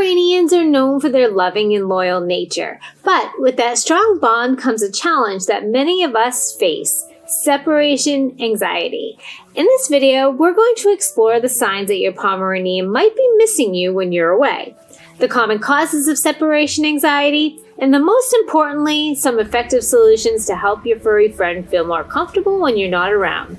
Pomeranians are known for their loving and loyal nature, but with that strong bond comes a challenge that many of us face: separation anxiety. In this video, we're going to explore the signs that your Pomeranian might be missing you when you're away, the common causes of separation anxiety, and most importantly, some effective solutions to help your furry friend feel more comfortable when you're not around.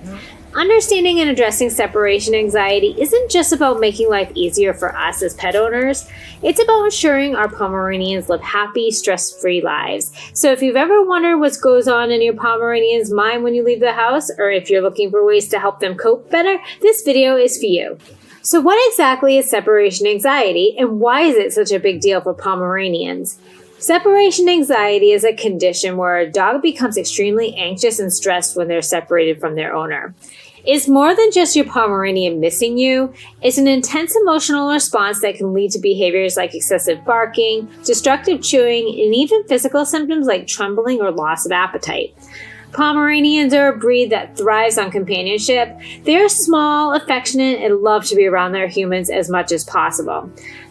Understanding and addressing separation anxiety isn't just about making life easier for us as pet owners. It's about ensuring our Pomeranians live happy, stress-free lives. So if you've ever wondered what goes on in your Pomeranian's mind when you leave the house, or if you're looking for ways to help them cope better, this video is for you. So what exactly is separation anxiety, and why is it such a big deal for Pomeranians? Separation anxiety is a condition where a dog becomes extremely anxious and stressed when they're separated from their owner. It's more than just your Pomeranian missing you. It's an intense emotional response that can lead to behaviors like excessive barking, destructive chewing, and even physical symptoms like trembling or loss of appetite. Pomeranians are a breed that thrives on companionship. They're small, affectionate, and love to be around their humans as much as possible.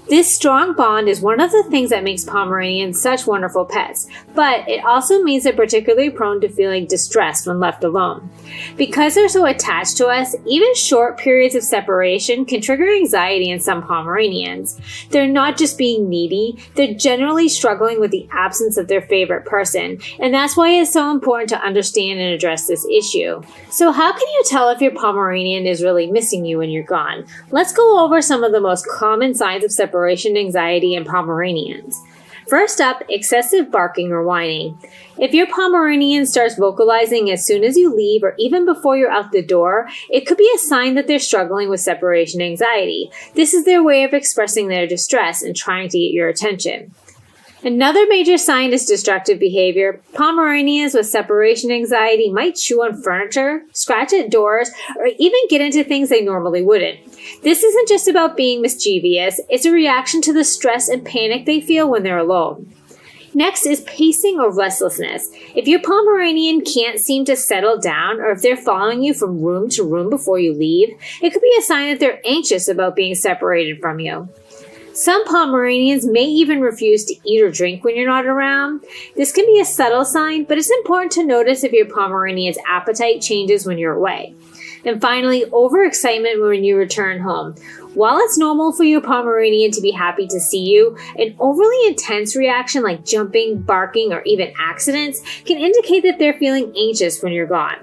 This strong bond is one of the things that makes Pomeranians such wonderful pets, but it also means they're particularly prone to feeling distressed when left alone. Because they're so attached to us, even short periods of separation can trigger anxiety in some Pomeranians. They're not just being needy, they're generally struggling with the absence of their favorite person, and that's why it's so important to understand and address this issue. So how can you tell if your Pomeranian is really missing you when you're gone? Let's go over some of the most common signs of separation anxiety in Pomeranians. First up, excessive barking or whining. If your Pomeranian starts vocalizing as soon as you leave or even before you're out the door, it could be a sign that they're struggling with separation anxiety. This is their way of expressing their distress and trying to get your attention. Another major sign is destructive behavior. Pomeranians with separation anxiety might chew on furniture, scratch at doors, or even get into things they normally wouldn't. This isn't just about being mischievous, it's a reaction to the stress and panic they feel when they're alone. Next is pacing or restlessness. If your Pomeranian can't seem to settle down, or if they're following you from room to room before you leave, it could be a sign that they're anxious about being separated from you. Some Pomeranians may even refuse to eat or drink when you're not around. This can be a subtle sign, but it's important to notice if your Pomeranian's appetite changes when you're away. And finally, overexcitement when you return home. While it's normal for your Pomeranian to be happy to see you, an overly intense reaction like jumping, barking, or even accidents can indicate that they're feeling anxious when you're gone.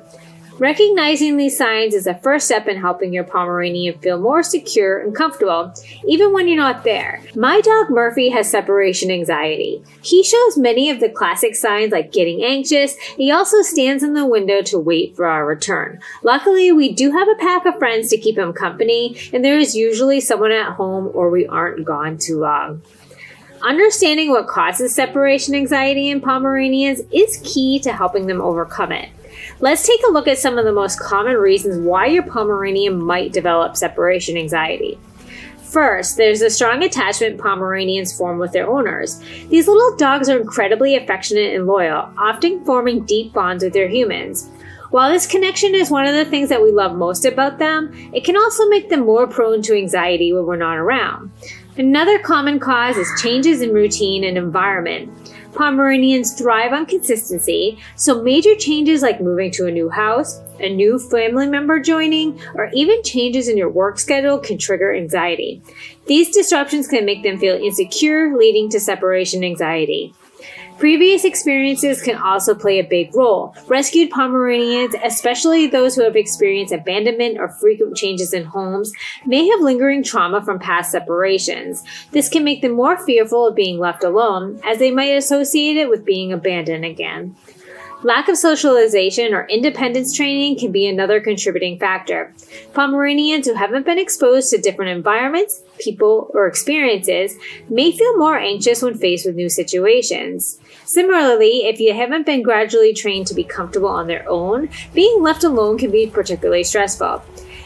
Recognizing these signs is a first step in helping your Pomeranian feel more secure and comfortable, even when you're not there. My dog Murphy has separation anxiety. He shows many of the classic signs like getting anxious. He also stands in the window to wait for our return. Luckily, we do have a pack of friends to keep him company, and there is usually someone at home or we aren't gone too long. Understanding what causes separation anxiety in Pomeranians is key to helping them overcome it. Let's take a look at some of the most common reasons why your Pomeranian might develop separation anxiety. First, there's a strong attachment Pomeranians form with their owners. These little dogs are incredibly affectionate and loyal, often forming deep bonds with their humans. While this connection is one of the things that we love most about them, it can also make them more prone to anxiety when we're not around. Another common cause is changes in routine and environment. Pomeranians thrive on consistency, so major changes like moving to a new house, a new family member joining, or even changes in your work schedule can trigger anxiety. These disruptions can make them feel insecure, leading to separation anxiety. Previous experiences can also play a big role. Rescued Pomeranians, especially those who have experienced abandonment or frequent changes in homes, may have lingering trauma from past separations. This can make them more fearful of being left alone, as they might associate it with being abandoned again. Lack of socialization or independence training can be another contributing factor. Pomeranians who haven't been exposed to different environments, people, or experiences may feel more anxious when faced with new situations. Similarly, if you haven't been gradually trained to be comfortable on their own, being left alone can be particularly stressful.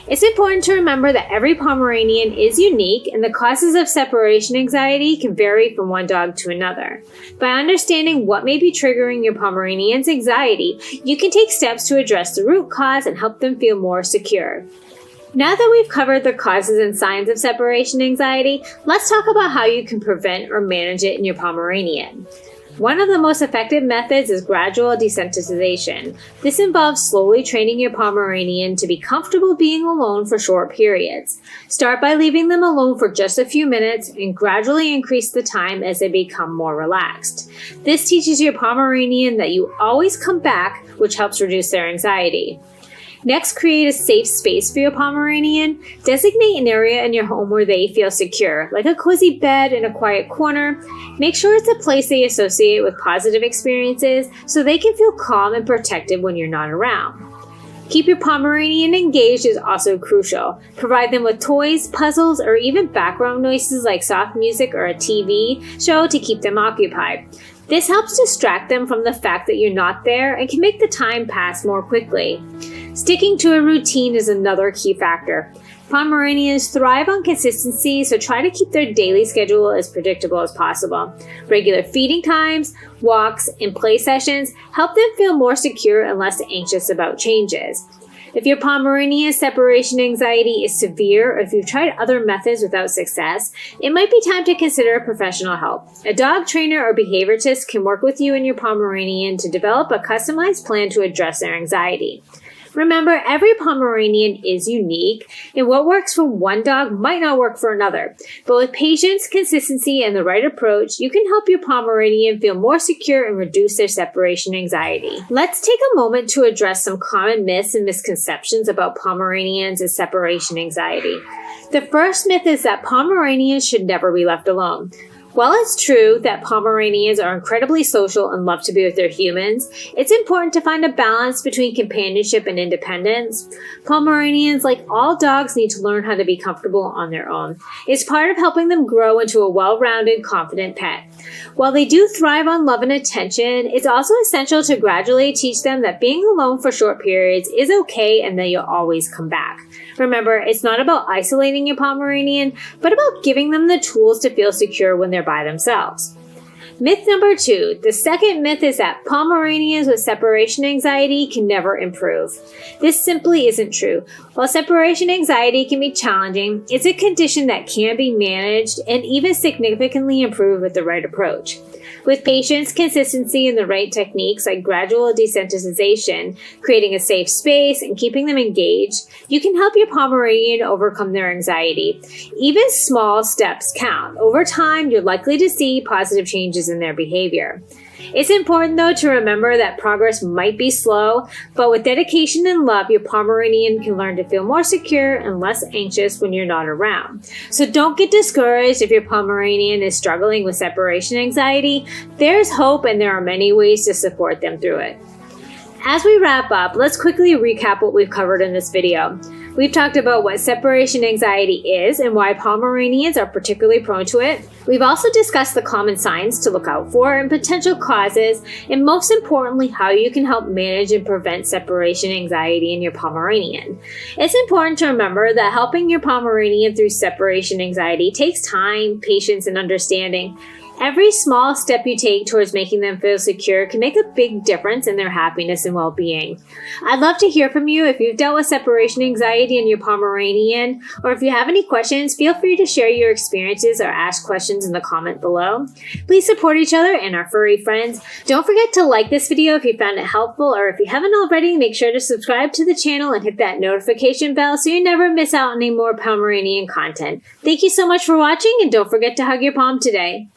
It's important to remember that every Pomeranian is unique and the causes of separation anxiety can vary from one dog to another. By understanding what may be triggering your Pomeranian's anxiety, you can take steps to address the root cause and help them feel more secure. Now that we've covered the causes and signs of separation anxiety, let's talk about how you can prevent or manage it in your Pomeranian. One of the most effective methods is gradual desensitization. This involves slowly training your Pomeranian to be comfortable being alone for short periods. Start by leaving them alone for just a few minutes and gradually increase the time as they become more relaxed. This teaches your Pomeranian that you always come back, which helps reduce their anxiety. Next, create a safe space for your Pomeranian. Designate an area in your home where they feel secure, like a cozy bed in a quiet corner. Make sure it's a place they associate with positive experiences so they can feel calm and protected when you're not around. Keep your Pomeranian engaged is also crucial. Provide them with toys, puzzles, or even background noises like soft music or a TV show to keep them occupied. This helps distract them from the fact that you're not there and can make the time pass more quickly. Sticking to a routine is another key factor. Pomeranians thrive on consistency, so try to keep their daily schedule as predictable as possible. Regular feeding times, walks, and play sessions help them feel more secure and less anxious about changes. If your Pomeranian's separation anxiety is severe, or if you've tried other methods without success, it might be time to consider professional help. A dog trainer or behaviorist can work with you and your Pomeranian to develop a customized plan to address their anxiety. Remember, every Pomeranian is unique, and what works for one dog might not work for another. But with patience, consistency, and the right approach, you can help your Pomeranian feel more secure and reduce their separation anxiety. Let's take a moment to address some common myths and misconceptions about Pomeranians and separation anxiety. The first myth is that Pomeranians should never be left alone. While it's true that Pomeranians are incredibly social and love to be with their humans, it's important to find a balance between companionship and independence. Pomeranians, like all dogs, need to learn how to be comfortable on their own. It's part of helping them grow into a well-rounded, confident pet. While they do thrive on love and attention, it's also essential to gradually teach them that being alone for short periods is okay and that you'll always come back. Remember, it's not about isolating your Pomeranian, but about giving them the tools to feel secure when they're by themselves. Myth number 2. The second myth is that Pomeranians with separation anxiety can never improve. This simply isn't true. While separation anxiety can be challenging, it's a condition that can be managed and even significantly improved with the right approach. With patience, consistency, and the right techniques like gradual desensitization, creating a safe space, and keeping them engaged, you can help your Pomeranian overcome their anxiety. Even small steps count. Over time, you're likely to see positive changes in their behavior. It's important, though, to remember that progress might be slow, but with dedication and love, your Pomeranian can learn to feel more secure and less anxious when you're not around. So don't get discouraged if your Pomeranian is struggling with separation anxiety. There's hope, and there are many ways to support them through it. As we wrap up, let's quickly recap what we've covered in this video. We've talked about what separation anxiety is and why Pomeranians are particularly prone to it. We've also discussed the common signs to look out for and potential causes, and most importantly, how you can help manage and prevent separation anxiety in your Pomeranian. It's important to remember that helping your Pomeranian through separation anxiety takes time, patience, and understanding. Every small step you take towards making them feel secure can make a big difference in their happiness and well-being. I'd love to hear from you if you've dealt with separation anxiety in your Pomeranian, or if you have any questions, feel free to share your experiences or ask questions in the comment below. Please support each other and our furry friends. Don't forget to like this video if you found it helpful, or if you haven't already, make sure to subscribe to the channel and hit that notification bell so you never miss out on any more Pomeranian content. Thank you so much for watching, and don't forget to hug your Pom today.